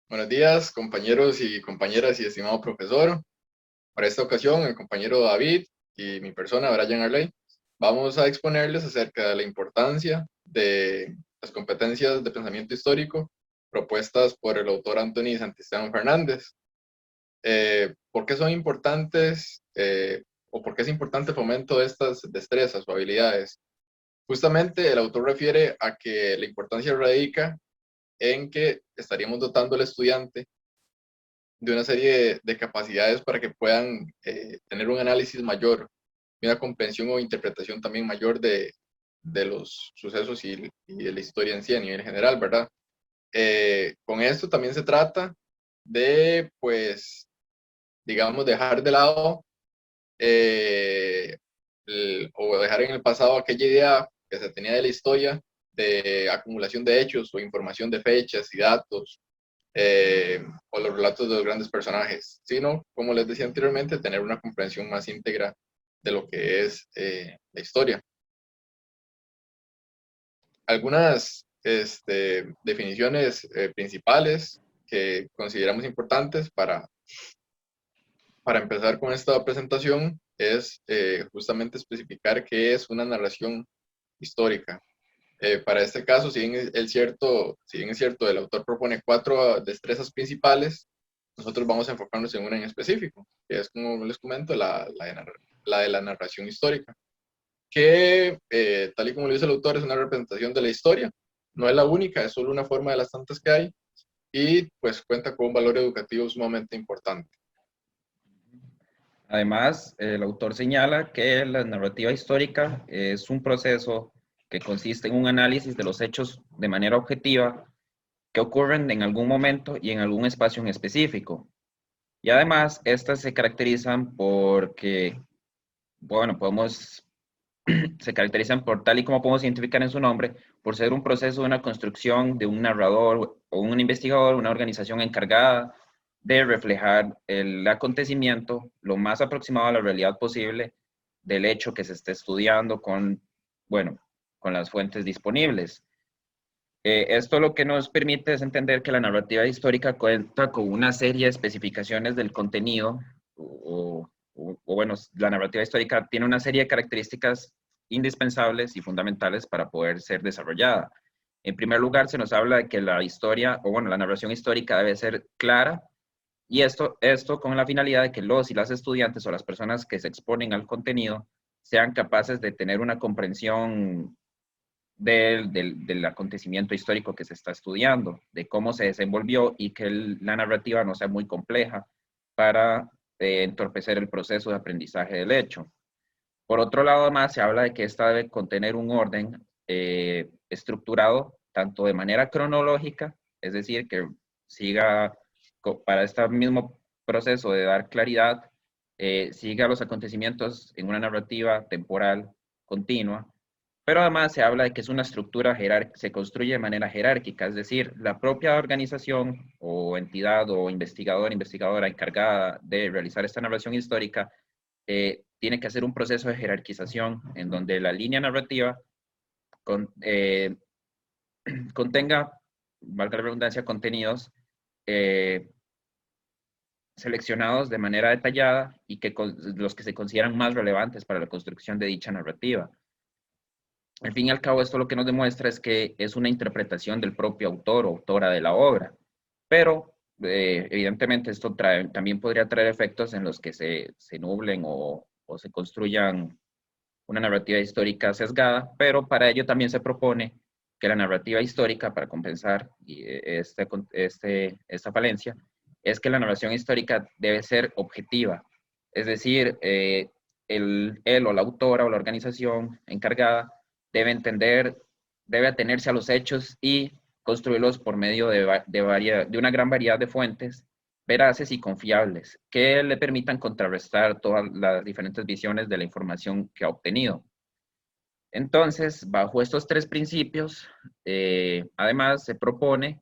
Buenos días, compañeros y compañeras y estimado profesor. Para esta ocasión, el compañero David y mi persona, Brian Arley, vamos a exponerles acerca de la importancia de las competencias de pensamiento histórico propuestas por el autor Anthony Santisteban Fernández. ¿Por qué son importantes o por qué es importante el fomento de estas destrezas o habilidades? Justamente el autor refiere a que la importancia radica en que estaríamos dotando al estudiante de una serie de capacidades para que puedan tener un análisis mayor y una comprensión o interpretación también mayor de los sucesos y de la historia en sí a nivel general, ¿verdad? Con esto también se trata de, pues, digamos, dejar de lado o dejar en el pasado aquella idea que se tenía de la historia de acumulación de hechos o información de fechas y datos o los relatos de los grandes personajes, sino, como les decía anteriormente, tener una comprensión más íntegra de lo que es la historia. Algunas definiciones principales que consideramos importantes para empezar con esta presentación es justamente especificar qué es una narración histórica. Para este caso, si bien es cierto, el autor propone cuatro destrezas principales, nosotros vamos a enfocarnos en una en específico, que es, como les comento, la de la narración histórica, que, tal y como lo dice el autor, es una representación de la historia, no es la única, es solo una forma de las tantas que hay, y pues cuenta con un valor educativo sumamente importante. Además, el autor señala que la narrativa histórica es un proceso que consiste en un análisis de los hechos de manera objetiva que ocurren en algún momento y en algún espacio en específico. Y además, estas se caracterizan porque, bueno, se caracterizan por tal y como podemos identificar en su nombre, por ser un proceso de una construcción de un narrador o un investigador, una organización encargada de reflejar el acontecimiento lo más aproximado a la realidad posible del hecho que se esté estudiando con, bueno, con las fuentes disponibles. Esto lo que nos permite es entender que la narrativa histórica cuenta con una serie de especificaciones del contenido, bueno, la narrativa histórica tiene una serie de características indispensables y fundamentales para poder ser desarrollada. En primer lugar, se nos habla de que la historia, o bueno, la narración histórica debe ser clara, y esto con la finalidad de que los y las estudiantes o las personas que se exponen al contenido sean capaces de tener una comprensión del acontecimiento histórico que se está estudiando, de cómo se desenvolvió y que la narrativa no sea muy compleja para entorpecer el proceso de aprendizaje del hecho. Por otro lado, además, se habla de que esta debe contener un orden estructurado tanto de manera cronológica, es decir, que siga para este mismo proceso de dar claridad, siga los acontecimientos en una narrativa temporal continua, pero además se habla de que es una estructura jerárquica, se construye de manera jerárquica, es decir, la propia organización o entidad o investigador, investigadora encargada de realizar esta narración histórica tiene que hacer un proceso de jerarquización en donde la línea narrativa con, contenga, valga la redundancia, contenidos eh, seleccionados de manera detallada y que los que se consideran más relevantes para la construcción de dicha narrativa. Al fin y al cabo, esto lo que nos demuestra es que es una interpretación del propio autor o autora de la obra, pero evidentemente esto también podría traer efectos en los que se nublen o se construyan una narrativa histórica sesgada, pero para ello también se propone que la narrativa histórica, para compensar esta falencia, es que la narración histórica debe ser objetiva, es decir, él o la autora o la organización encargada debe entender, debe atenerse a los hechos y construirlos por medio de una gran variedad de fuentes veraces y confiables que le permitan contrarrestar todas las diferentes visiones de la información que ha obtenido. Entonces, bajo estos tres principios, además se propone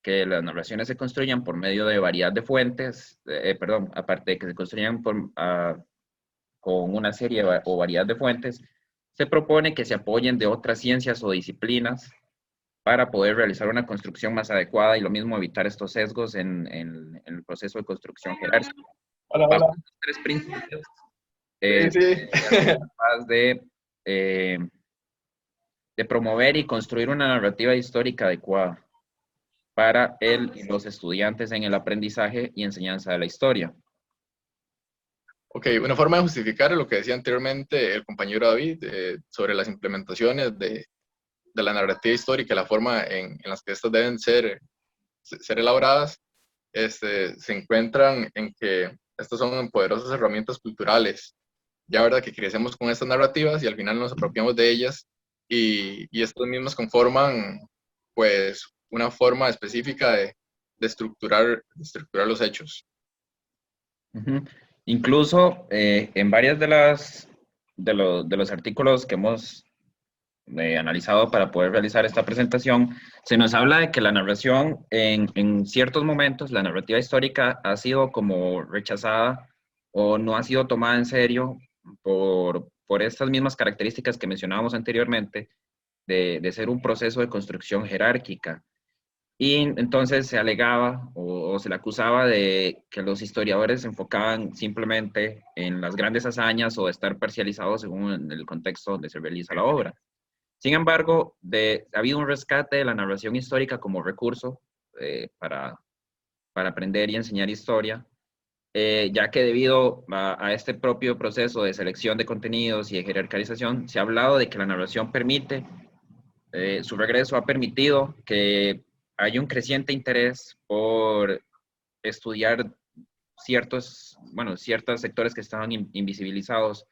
que las narraciones se construyan por medio de variedad de fuentes, perdón, aparte de que se construyan con una serie o variedad de fuentes, se propone que se apoyen de otras ciencias o disciplinas para poder realizar una construcción más adecuada y lo mismo evitar estos sesgos en el proceso de construcción jerárquica. Hola, Bajo hola. estos tres principios, Sí, se sí. debería ser capaz eh, de promover y construir una narrativa histórica adecuada para él y los estudiantes en el aprendizaje y enseñanza de la historia. Ok, una forma de justificar lo que decía anteriormente el compañero David sobre las implementaciones de la narrativa histórica, la forma en las que estas deben ser elaboradas, se encuentran en que estas son poderosas herramientas culturales. Ya, ¿verdad? Que crecemos con estas narrativas y al final nos apropiamos de ellas y estas mismas conforman, pues, una forma específica de estructurar los hechos. Ujú. Incluso en varias de los artículos que hemos analizado para poder realizar esta presentación, se nos habla de que la narración en ciertos momentos, la narrativa histórica ha sido como rechazada o no ha sido tomada en serio por estas mismas características que mencionábamos anteriormente, de ser un proceso de construcción jerárquica. Y entonces se alegaba o se le acusaba de que los historiadores se enfocaban simplemente en las grandes hazañas o estar parcializados según el contexto donde se realiza la obra. Sin embargo, ha habido un rescate de la narración histórica como recurso para aprender y enseñar historia, ya que debido a este propio proceso de selección de contenidos y de jerarquización, se ha hablado de que la narración permite, su regreso ha permitido que haya un creciente interés por estudiar ciertos sectores que estaban invisibilizados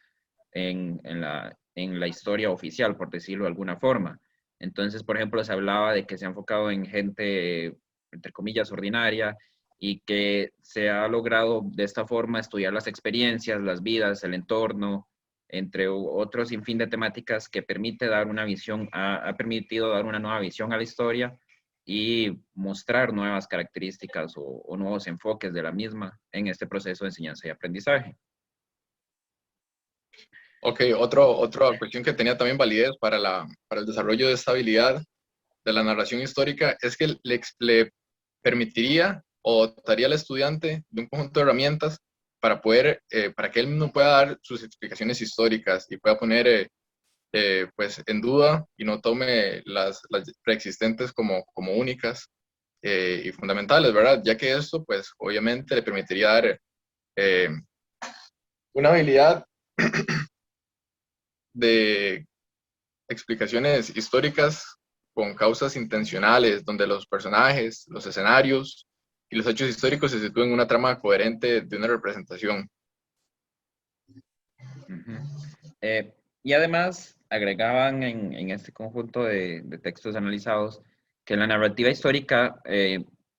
en la historia oficial, por decirlo de alguna forma. Entonces, por ejemplo, se hablaba de que se ha enfocado en gente, entre comillas, ordinaria, y que se ha logrado de esta forma estudiar las experiencias, las vidas, el entorno, entre otros sinfín de temáticas que permite dar una visión, ha permitido dar una nueva visión a la historia y mostrar nuevas características o nuevos enfoques de la misma en este proceso de enseñanza y aprendizaje. Ok, otra cuestión que tenía también validez para el desarrollo de esta habilidad de la narración histórica es que le permitiría o dotaría al estudiante de un conjunto de herramientas para que él mismo pueda dar sus explicaciones históricas y pueda poner pues en duda y no tome las preexistentes como únicas y fundamentales, ¿verdad? Ya que esto, pues obviamente le permitiría dar eh, una habilidad de explicaciones históricas con causas intencionales, donde los personajes, los escenarios y los hechos históricos se sitúen en una trama coherente de una representación. Ujú. Y además agregaban en este conjunto de textos analizados que la narrativa histórica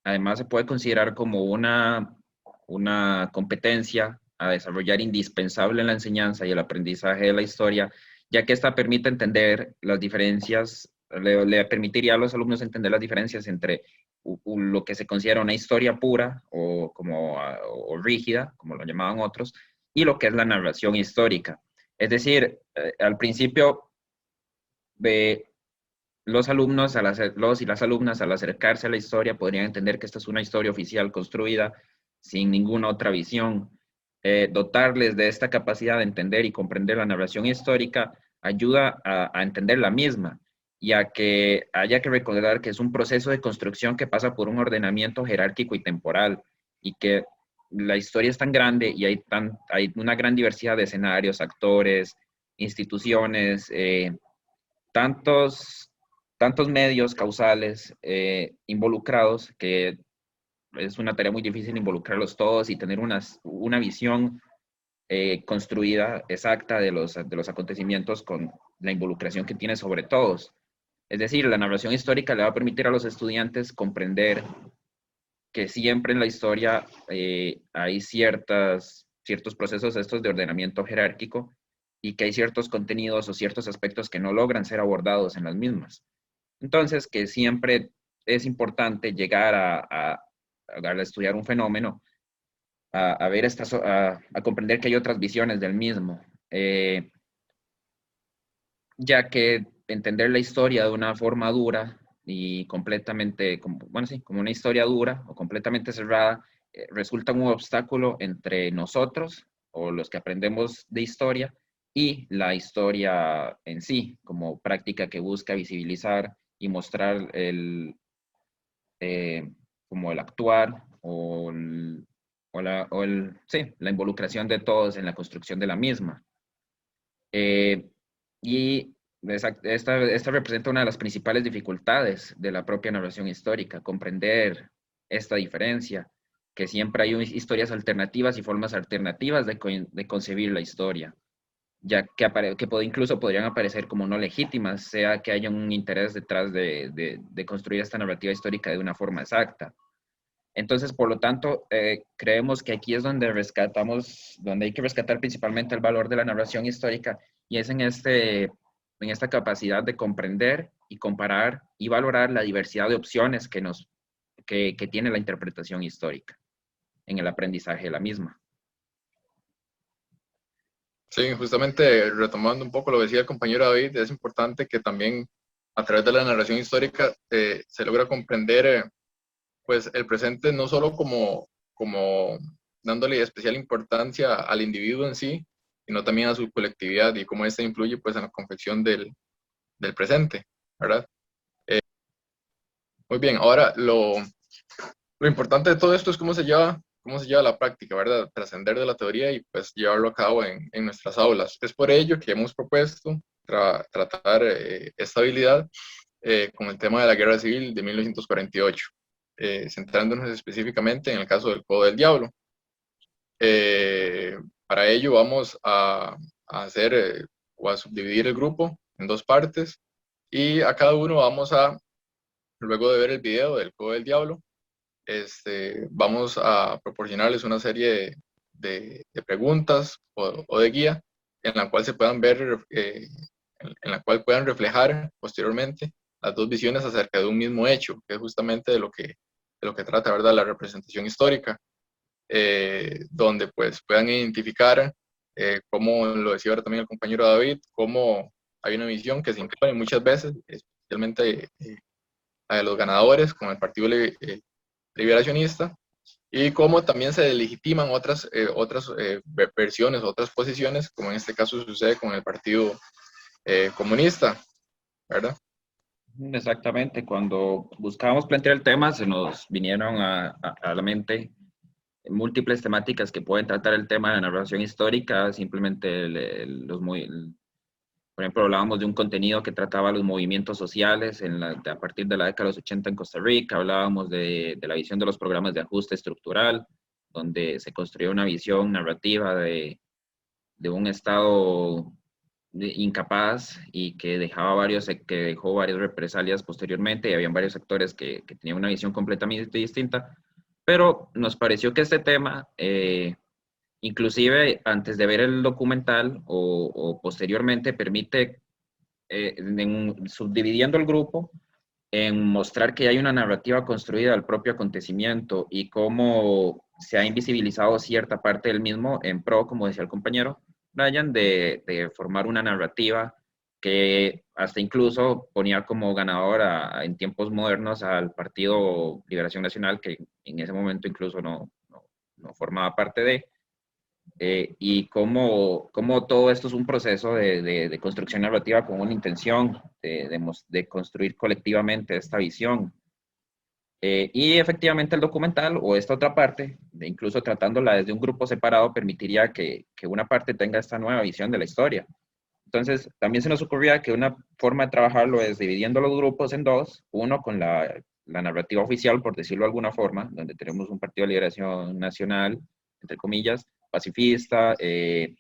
además se puede considerar como una competencia a desarrollar indispensable en la enseñanza y el aprendizaje de la historia, ya que esta permite entender las diferencias, le permitiría a los alumnos entender las diferencias entre lo que se considera una historia pura o rígida, como lo llamaban otros, y lo que es la narración histórica. Es decir, al principio de los alumnos, los y las alumnas, al acercarse a la historia, podrían entender que esta es una historia oficial construida sin ninguna otra visión. Dotarles de esta capacidad de entender y comprender la narración histórica ayuda a entender la misma, y a que haya que recordar que es un proceso de construcción que pasa por un ordenamiento jerárquico y temporal, y que la historia es tan grande y hay una gran diversidad de escenarios, actores, instituciones, tantos, tantos medios causales involucrados, que es una tarea muy difícil involucrarlos todos y tener una visión construida, exacta de los acontecimientos con la involucración que tiene sobre todos. Es decir, la narración histórica le va a permitir a los estudiantes comprender que siempre en la historia hay ciertos procesos estos de ordenamiento jerárquico, y que hay ciertos contenidos o ciertos aspectos que no logran ser abordados en las mismas. Entonces, que siempre es importante llegar al estudiar un fenómeno, a ver a comprender que hay otras visiones del mismo, ya que entender la historia de una forma dura y completamente, bueno, sí, como una historia dura o completamente cerrada, resulta un obstáculo entre nosotros o los que aprendemos de historia y la historia en sí, como práctica que busca visibilizar y mostrar eh, como el actuar sí, la involucración de todos en la construcción de la misma. Y esta representa una de las principales dificultades de la propia narración histórica, comprender esta diferencia, que siempre hay historias alternativas y formas alternativas de concebir la historia, ya que incluso podrían aparecer como no legítimas, sea que haya un interés detrás de construir esta narrativa histórica de una forma exacta. Entonces, por lo tanto, creemos que aquí es donde donde hay que rescatar principalmente el valor de la narración histórica y es en esta capacidad de comprender y comparar y valorar la diversidad de opciones que tiene la interpretación histórica en el aprendizaje de la misma. Sí, justamente retomando un poco lo que decía el compañero David, es importante que también a través de la narración histórica se logra comprender pues el presente no solo como dándole especial importancia al individuo en sí, sino también a su colectividad y cómo ésta influye pues en la confección del presente, ¿verdad? Muy bien, ahora lo importante de todo esto es cómo se lleva a la práctica, ¿verdad? Trascender de la teoría y pues llevarlo a cabo en nuestras aulas. Es por ello que hemos propuesto tratar esta habilidad con el tema de la Guerra Civil de 1948, centrándonos específicamente en el caso del Codo del Diablo. Para ello vamos a hacer o a subdividir el grupo en dos partes y a cada uno vamos a, luego de ver el video del Codo del Diablo, vamos a proporcionarles una serie de preguntas o de guía en la cual se puedan ver, en la cual puedan reflejar posteriormente las dos visiones acerca de un mismo hecho, que es justamente de lo que trata, ¿verdad? La representación histórica, donde pues puedan identificar, como lo decía ahora también el compañero David, cómo hay una visión que se impone muchas veces, especialmente la de los ganadores, como el Partido Liberacionista, y cómo también se legitiman otras versiones, otras posiciones, como en este caso sucede con el Partido Comunista, ¿verdad? Exactamente, cuando buscábamos plantear el tema, se nos vinieron a la mente múltiples temáticas que pueden tratar el tema de la narración histórica, simplemente por ejemplo, hablábamos de un contenido que trataba los movimientos sociales a partir de la década de los 80 en Costa Rica, hablábamos de la visión de los programas de ajuste estructural, donde se construyó una visión narrativa de un Estado incapaz y que dejó varias represalias posteriormente y habían varios actores que tenían una visión completamente distinta, pero nos pareció que este tema, inclusive antes de ver el documental o posteriormente, permite, subdividiendo el grupo, en mostrar que hay una narrativa construida del propio acontecimiento y cómo se ha invisibilizado cierta parte del mismo en pro, como decía el compañero Brian, de formar una narrativa que hasta incluso ponía como ganador en tiempos modernos al Partido Liberación Nacional, que en ese momento incluso no formaba parte y cómo todo esto es un proceso de construcción narrativa con una intención de construir colectivamente esta visión. Y efectivamente el documental o esta otra parte, incluso tratándola desde un grupo separado, permitiría que una parte tenga esta nueva visión de la historia. Entonces, también se nos ocurría que una forma de trabajarlo es dividiendo los grupos en dos, uno con la narrativa oficial, por decirlo de alguna forma, donde tenemos un Partido de Liberación Nacional, entre comillas, pacifista, que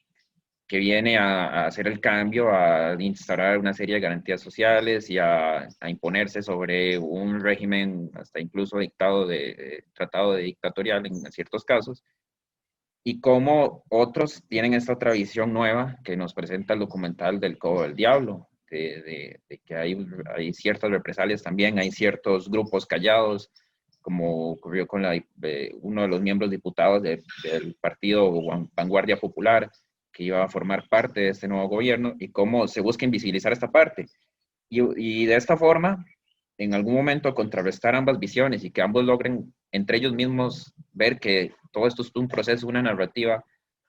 viene a hacer el cambio, a instaurar una serie de garantías sociales y a imponerse sobre un régimen hasta incluso tratado de dictatorial en ciertos casos, y cómo otros tienen esta otra visión nueva que nos presenta el documental del Codo del Diablo, de que hay ciertas represalias también, hay ciertos grupos callados, como ocurrió con uno de los miembros diputados del partido Vanguardia Popular, que iba a formar parte de este nuevo gobierno, y cómo se busca invisibilizar esta parte. Y de esta forma, en algún momento contrarrestar ambas visiones y que ambos logren entre ellos mismos ver que todo esto es un proceso, una narrativa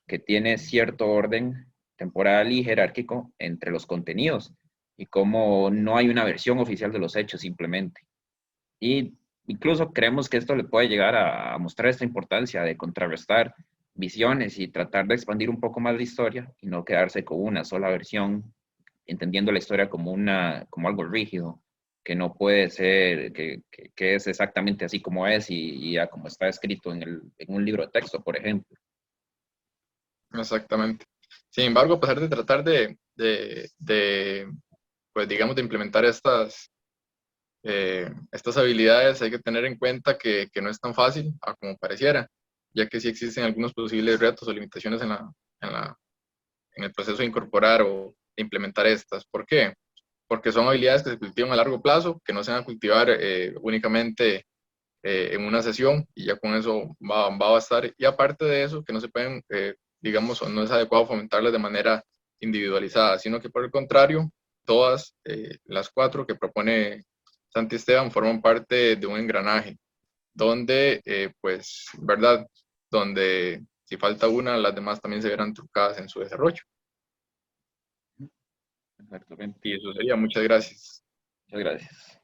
que tiene cierto orden temporal y jerárquico entre los contenidos y cómo no hay una versión oficial de los hechos simplemente. Y incluso creemos que esto le puede llegar a mostrar esta importancia de contrarrestar visiones y tratar de expandir un poco más la historia y no quedarse con una sola versión, entendiendo la historia como, como algo rígido, que no puede ser, que es exactamente así como es y ya como está escrito en un libro de texto, por ejemplo. Exactamente. Sin embargo, a pesar de tratar pues digamos, de implementar estas habilidades, hay que tener en cuenta que no es tan fácil a como pareciera, ya que sí existen algunos posibles retos o limitaciones en la, en el proceso de incorporar o de implementar estas. ¿Por qué? Porque son habilidades que se cultivan a largo plazo, que no se van a cultivar únicamente en una sesión y ya con eso va a bastar. Y aparte de eso, que no se pueden, digamos, no es adecuado fomentarlas de manera individualizada, sino que por el contrario, todas las cuatro que propone Santi Esteban forman parte de un engranaje, donde, pues, ¿verdad? Donde si falta una, las demás también se verán trucadas en su desarrollo. Exactamente. Y eso sería. Muchas gracias. Muchas gracias.